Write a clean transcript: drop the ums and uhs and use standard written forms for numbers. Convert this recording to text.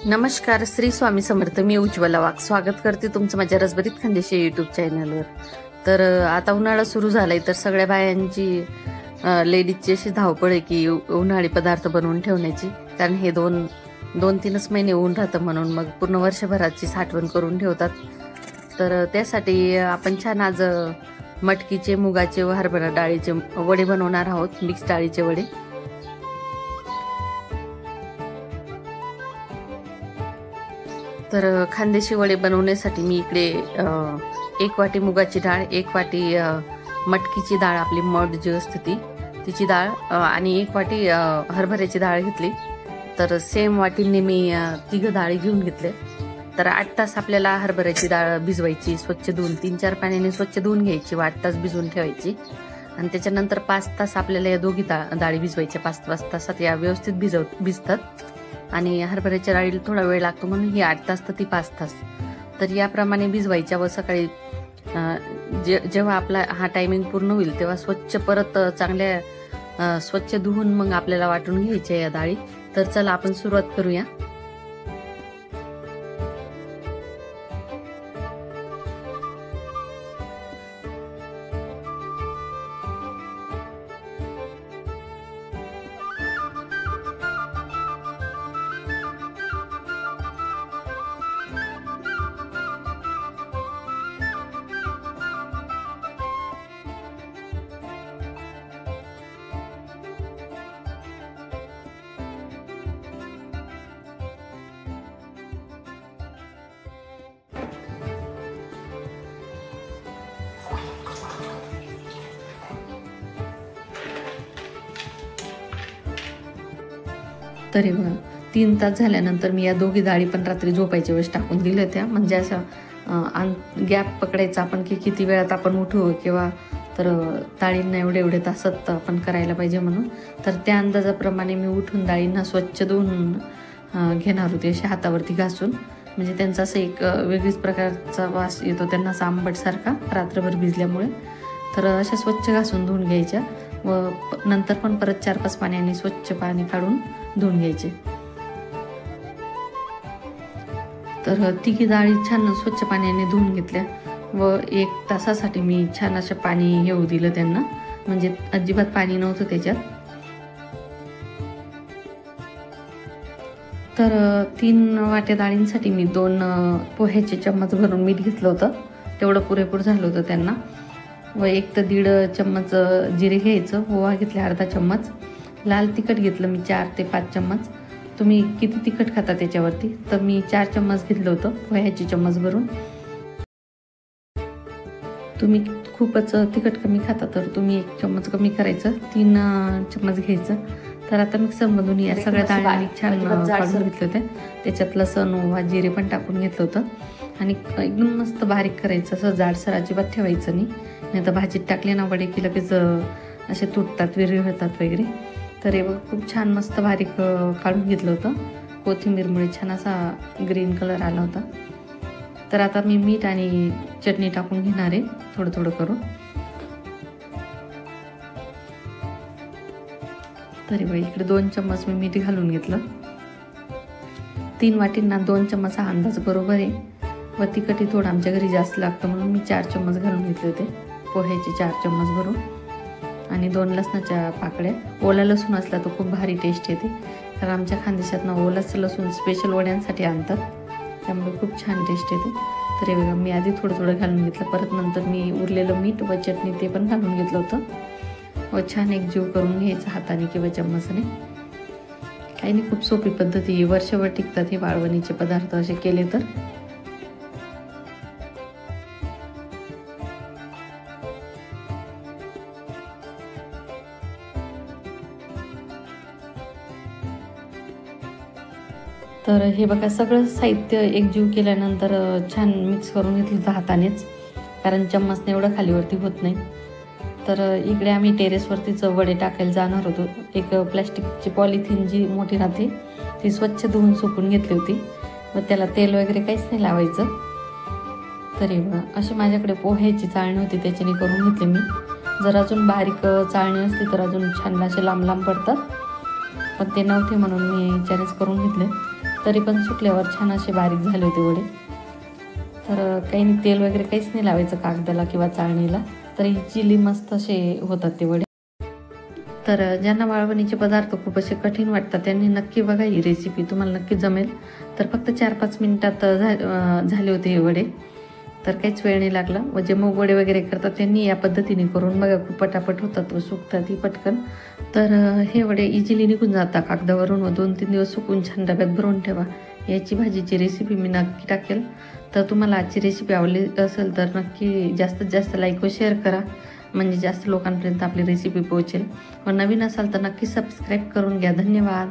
नमस्कार, श्री स्वामी समर्थ. मी उज्ज्वला वाघ स्वागत करते तुमचं माझ्या रसभरीत खानदेशी यूट्यूब चॅनलवर. तर आता उन्हाळा सुरू झालाय, तर सगळ्या बायांची लेडीजची अशी धावपळ आहे की उन्हाळी पदार्थ बनवून ठेवण्याची. कारण हे दोन तीनच महिने ऊन राहतं, म्हणून मग पूर्ण वर्षभराची साठवण करून ठेवतात. तर त्यासाठी आपण छान आज मटकीचे, मुगाचे व हरभरा डाळीचे वडे बनवणार आहोत, मिक्स डाळीचे वडे. तर खानदेशी वडे बनवण्यासाठी मी इकडे 1 वाटी मुगाची डाळ, 1 वाटी मटकीची डाळ, आपली मड जी असते तिची डाळ, आणि 1 वाटी हरभऱ्याची डाळ घेतली. तर सेम वाटीने मी 3 डाळी घेऊन घेतले. तर 8 तास आपल्याला हरभऱ्याची डाळ भिजवायची, स्वच्छ धुवून 3-4 पाण्याने स्वच्छ धुवून घ्यायची, 8 तास भिजवून ठेवायची. आणि त्याच्यानंतर 5 तास आपल्याला या दोघी डाळी भिजवायच्या. 5 तासात या व्यवस्थित भिजतात. आणि हरभऱ्याच्या डाळीला थोडा वेळ लागतो, म्हणून ही 8 तास तर ती 5 तास. तर याप्रमाणे भिजवायच्या. व सकाळी जेव्हा आपला हा टायमिंग पूर्ण होईल तेव्हा स्वच्छ परत चांगल्या स्वच्छ धुवून मग आपल्याला वाटून घ्यायच्या या डाळी. तर चला आपण सुरुवात करूया. तरी बघा 3 तास झाल्यानंतर मी या दोघी डाळी पण रात्री झोपायच्या वेळेस टाकून दिल्या होत्या. म्हणजे असं गॅप पकडायचा आपण की किती वेळात आपण उठू किंवा तर डाळींना एवढे तासात आपण करायला पाहिजे म्हणून. तर त्या अंदाजाप्रमाणे मी उठून डाळींना स्वच्छ धुवून घेणार होते, अशा हातावरती घासून. म्हणजे त्यांचा असं एक वेगळीच प्रकारचा वास येतो त्यांना, असा आंबटसारखा, रात्रभर भिजल्यामुळे. तर अशा स्वच्छ घासून धुवून घ्यायच्या व नंतर पण परत 4-5 पाण्याने स्वच्छ पाणी काढून धुवून घ्यायचे. तर 3 डाळी छान स्वच्छ पाण्याने धुवून घेतल्या व 1 तासासाठी मी छान असं पाणी येऊ दिलं त्यांना. म्हणजे अजिबात पाणी नव्हतं त्याच्यात. तर 3 वाट्या डाळींसाठी मी 2 पोह्याचे चम्मच भरून मीठ घेतलं होतं. तेवढं पुरेपूर झालं होतं त्यांना. व 1 ते 1.5 चम्मच जिरे घ्यायचं. ओवा घेतले अर्धा चम्मच. लाल तिखट घेतलं मी 4 ते 5 चम्मच. तुम्ही किती तिखट खाता त्याच्यावरती. तर मी 4 चम्मच घेतलं होतं पोह्याचे चम्मच भरून. तुम्ही खूपच तिखट कमी खाता तर तुम्ही 1 चम्मच कमी करायचं, 3 चम्मच घ्यायचं. तर आता मिक्सरमधून या सगळ्या डाळी छान काढून घेतले होते. त्याच्यात लसण, ओवा, जिरे पण टाकून घेतलं होतं. आणि एकदम मस्त बारीक करायचं, असं जाडसर अजिबात ठेवायचं नाही तर भाजीत टाकले ना वडे की लगेच असे तुटतात, विरघळतात वगैरे. तर हे बघ खूप छान मस्त बारीक काढून घेतलं होतं. कोथिंबीरमुळे छान असा ग्रीन कलर आला होता. तर आता मी मीठ आणि चटणी टाकून घेणार आहे, थोडं करून. तरी बघ इकडे 2 चम्मच मी मीठ घालून घेतलं. 3 वाटींना 2 चम्मच हा अंदाज बरोबर आहे. व तिखटही थोडं आमच्या घरी जास्त लागतं म्हणून मी 4 चम्मच घालून घेतले होते पोह्याचे, 4 चम्मच भरून. आणि 2 लसणाच्या पाकळ्या. ओला लसूण असला तर खूप भारी टेस्ट येते, कारण आमच्या खानदेशातनं ओलाच लसूण स्पेशल वड्यांसाठी आणतात, त्यामुळे खूप छान टेस्ट येते. तर हे बघा मी आधी थोडं घालून घेतलं, परत नंतर मी उरलेलं मीठ व चटणी ते पण घालून घेतलं होतं. व छान एकजीव करून घ्यायचं हाताने किंवा चम्मचने. काही नाही, खूप सोपी पद्धती, वर्षभर टिकतात हे वाळवणीचे पदार्थ असे केले तर. तर हे बघा सगळं साहित्य एकजीव केल्यानंतर छान मिक्स करून घेतलं होतं हातानेच, कारण चम्मचने एवढं खालीवरती होत नाही. तर इकडे आम्ही टेरेसवरतीच वडे टाकायला जाणार होतो. एक प्लॅस्टिकची पॉलिथिन जी मोठी राहते ती स्वच्छ धुवून सुकून घेतली होती व त्याला तेल वगैरे काहीच नाही लावायचं. तरी अशी माझ्याकडे पोह्याची चाळणी होती, त्याच्याने करून घेतले मी. जर अजून बारीक चाळणी असती तर अजून छान असे लांब लांब पडतात, पण ते नव्हते म्हणून मी याच्यानेच करून घेतले. तरी पण सुकल्यावर छान असे बारीक झाले होते वडे. तर काही नाही, तेल वगैरे काहीच नाही लावायचं कागदाला किंवा चाळणीला, तर इझिली मस्त असे होतात ते वडे. तर ज्यांना वाळवणीचे पदार्थ खूप असे कठीण वाटतात त्यांनी नक्की बघा ही रेसिपी, तुम्हाला नक्की जमेल. तर फक्त 4-5 मिनिटात झाले होते हे वडे. तर काहीच वेळ नाही लागला. व जे मूग वडे वगैरे करतात त्यांनी या पद्धतीने करून बघा, खूप पटापट होतात व सुकतात ही पटकन. तर हे वडे इझिली निघून जातात कागदावरून व 2-3 दिवस सुकून छान डब्यात भरून ठेवा. याची भाजीची रेसिपी मी नक्की टाकेल. तर तुम्हाला आजची रेसिपी आवडली असेल तर नक्की जास्तीत जास्त लाईक व शेअर करा, म्हणजे जास्त लोकांपर्यंत आपली रेसिपी पोहोचेल. व नवीन असाल तर नक्की सबस्क्राईब करून घ्या. धन्यवाद.